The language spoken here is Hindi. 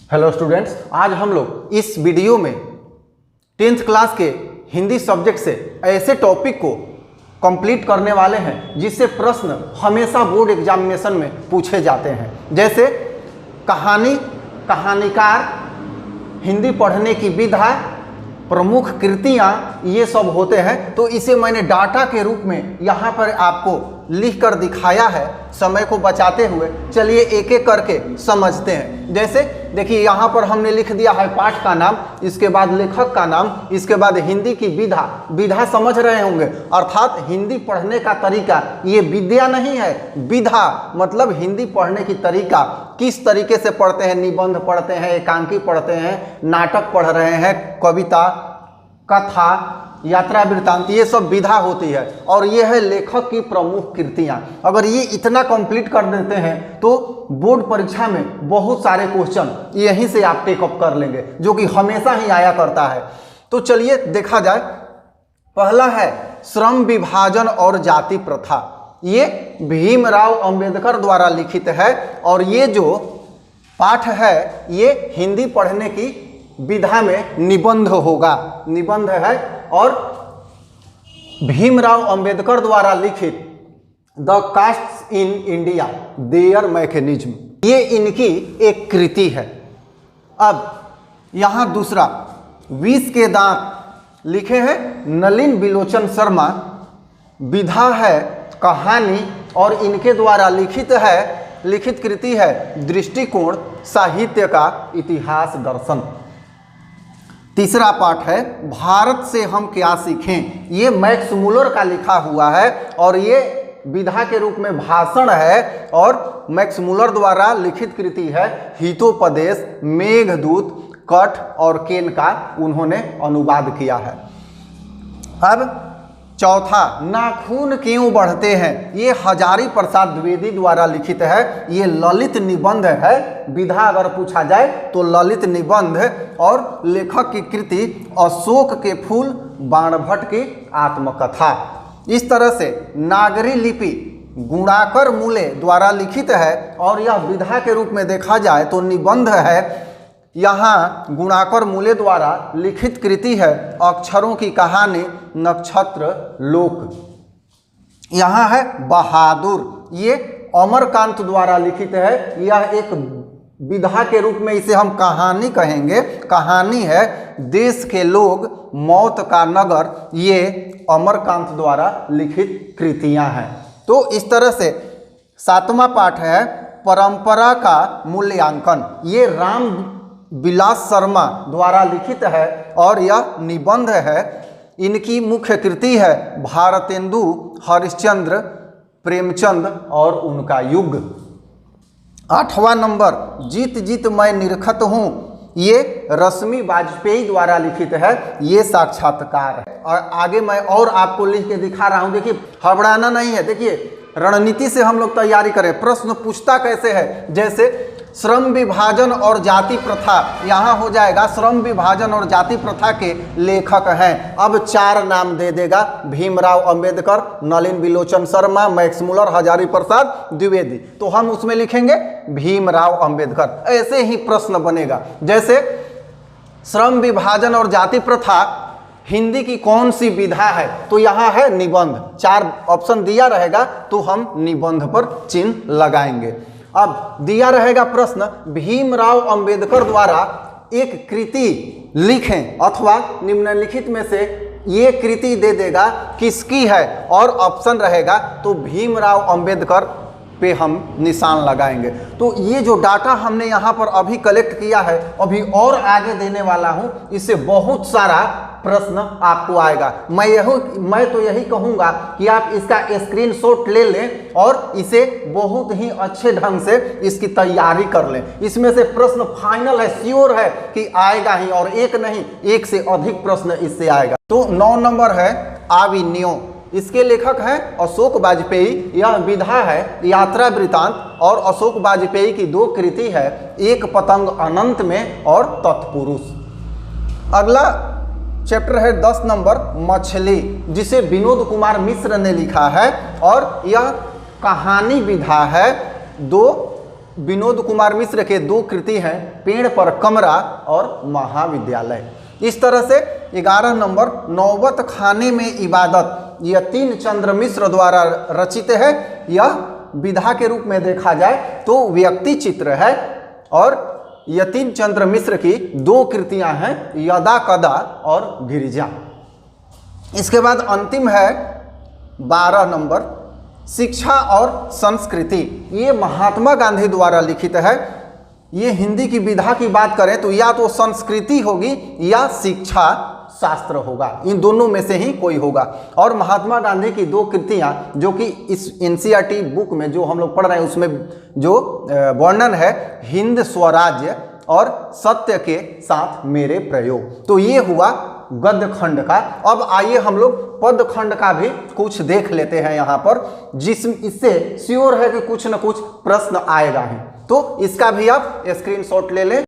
हेलो स्टूडेंट्स, आज हम लोग इस वीडियो में 10th क्लास के हिंदी सब्जेक्ट से ऐसे टॉपिक को कंप्लीट करने वाले हैं जिससे प्रश्न हमेशा बोर्ड एग्जामिनेशन में पूछे जाते हैं। जैसे कहानी, कहानीकार, हिंदी पढ़ने की विधा, प्रमुख कृतियाँ, ये सब होते हैं। तो इसे मैंने डाटा के रूप में यहाँ पर आपको लिख कर दिखाया है समय को बचाते हुए। चलिए एक एक करके समझते हैं। जैसे देखिए यहाँ पर हमने लिख दिया है पाठ का नाम, इसके बाद लेखक का नाम, इसके बाद हिंदी की विधा। विधा समझ रहे होंगे, अर्थात हिंदी पढ़ने का तरीका। ये विद्या नहीं है, विधा मतलब हिंदी पढ़ने की तरीका। किस तरीके से पढ़ते हैं, निबंध पढ़ते हैं, एकांकी पढ़ते हैं, नाटक पढ़ रहे हैं, कविता, कथा, यात्रा वृत्तांत, ये सब विधा होती है। और ये है लेखक की प्रमुख कृतियाँ। अगर ये इतना कंप्लीट कर देते हैं तो बोर्ड परीक्षा में बहुत सारे क्वेश्चन यहीं से आप टेकअप कर लेंगे, जो कि हमेशा ही आया करता है। तो चलिए देखा जाए। पहला है श्रम विभाजन और जाति प्रथा। ये भीमराव अंबेडकर द्वारा लिखित है और ये जो पाठ है ये हिंदी पढ़ने की विधा में निबंध होगा, निबंध है। और भीमराव अंबेडकर द्वारा लिखित the castes in India there mechanism, ये इनकी एक कृति है। अब यहाँ दूसरा विष के दांत लिखे हैं नलिन बिलोचन शर्मा, विधा है कहानी और इनके द्वारा लिखित कृति है दृष्टिकोण साहित्य का इतिहास दर्शन। तीसरा पाठ है भारत से हम क्या सीखें, ये मैक्स मूलर का लिखा हुआ है और ये विधा के रूप में भाषण है और मैक्स मूलर द्वारा लिखित कृति है हितोपदेश, मेघदूत, कठ और केन का उन्होंने अनुवाद किया है। अब चौथा नाखून क्यों बढ़ते हैं, ये हजारी प्रसाद द्विवेदी द्वारा लिखित है। ये ललित निबंध है, विधा अगर पूछा जाए तो ललित निबंध। और लेखक की कृति अशोक के फूल, बाणभट्ट की आत्मकथा। इस तरह से नागरी लिपि गुणाकर मूले द्वारा लिखित है और यह विधा के रूप में देखा जाए तो निबंध है। यहाँ गुणाकर मूले द्वारा लिखित कृति है अक्षरों की कहानी, नक्षत्र लोक। यहाँ है बहादुर, ये अमरकांत द्वारा लिखित है। यह एक विधा के रूप में इसे हम कहानी कहेंगे। कहानी है देश के लोग, मौत का नगर, ये अमरकांत द्वारा लिखित कृतियाँ हैं। तो इस तरह से सातवां पाठ है परंपरा का मूल्यांकन, ये राम विलास शर्मा द्वारा लिखित है और यह निबंध है। इनकी मुख्य कृति है भारतेंदु, हरिश्चंद्र, प्रेमचंद और उनका युग। आठवां नंबर जीत जीत मैं निरखत हूँ, ये रश्मि वाजपेयी द्वारा लिखित है। ये साक्षात्कार है और आगे मैं और आपको लिख के दिखा रहा हूँ। देखिए हड़बड़ाना नहीं है, देखिए रणनीति से हम लोग तैयारी करें। प्रश्न पूछता कैसे है, जैसे श्रम विभाजन और जाति प्रथा, यहाँ हो जाएगा श्रम विभाजन और जाति प्रथा के लेखक हैं। अब चार नाम दे देगा, भीमराव अंबेडकर, नलिन बिलोचन शर्मा, मैक्स मूलर, हजारी प्रसाद द्विवेदी। तो हम उसमें लिखेंगे भीमराव अंबेडकर। ऐसे ही प्रश्न बनेगा। जैसे श्रम विभाजन और जाति प्रथा हिंदी की कौन सी विधा है, तो यहाँ है निबंध। चार ऑप्शन दिया रहेगा तो हम निबंध पर चिन्ह लगाएंगे। अब दिया रहेगा प्रश्न भीमराव अंबेडकर द्वारा एक कृति लिखें अथवा निम्नलिखित में से ये कृति दे देगा किसकी है और ऑप्शन रहेगा तो भीमराव अंबेडकर पे हम निशान लगाएंगे। तो ये जो डाटा हमने यहाँ पर अभी कलेक्ट किया है, अभी और आगे देने वाला हूँ, इससे बहुत सारा प्रश्न आपको आएगा। मैं तो यही कहूँगा कि आप इसका स्क्रीनशॉट ले लें और इसे बहुत ही अच्छे ढंग से इसकी तैयारी कर लें। इसमें से प्रश्न फाइनल है, श्योर है कि आएगा ही, और एक नहीं एक से अधिक प्रश्न इससे आएगा। तो 9 नंबर है आविन्यो, इसके लेखक हैं अशोक वाजपेयी। यह विधा है यात्रा वृत्तांत और अशोक वाजपेयी की 2 कृति है, एक पतंग अनंत में और तत्पुरुष। अगला चैप्टर है 10 नंबर मछली, जिसे विनोद कुमार मिश्र ने लिखा है और यह कहानी विधा है। 2 विनोद कुमार मिश्र के 2 कृति हैं, पेड़ पर कमरा और महाविद्यालय। इस तरह से 11 नंबर नौबत खाने में इबादत, यतीन चंद्र मिश्र द्वारा रचित है। यह विधा के रूप में देखा जाए तो व्यक्ति चित्र है और यतीन चंद्र मिश्र की 2 कृतियां हैं, यदा कदा और गिरिजा। इसके बाद अंतिम है 12 नंबर शिक्षा और संस्कृति। ये महात्मा गांधी द्वारा लिखित है। ये हिंदी की विधा की बात करें तो या तो संस्कृति होगी या शिक्षा शास्त्र होगा, इन दोनों में से ही कोई होगा। और महात्मा गांधी की 2 कृतियां जो कि इस एनसीईआरटी बुक में जो हम लोग पढ़ रहे हैं उसमें जो वर्णन है, हिंद स्वराज्य और सत्य के साथ मेरे प्रयोग। तो ये हुआ गद्य खंड का। अब आइए हम लोग पद खंड का भी कुछ देख लेते हैं यहाँ पर, इससे श्योर है कि कुछ न कुछ प्रश्न आएगा ही। तो इसका भी आप स्क्रीनशॉट ले लें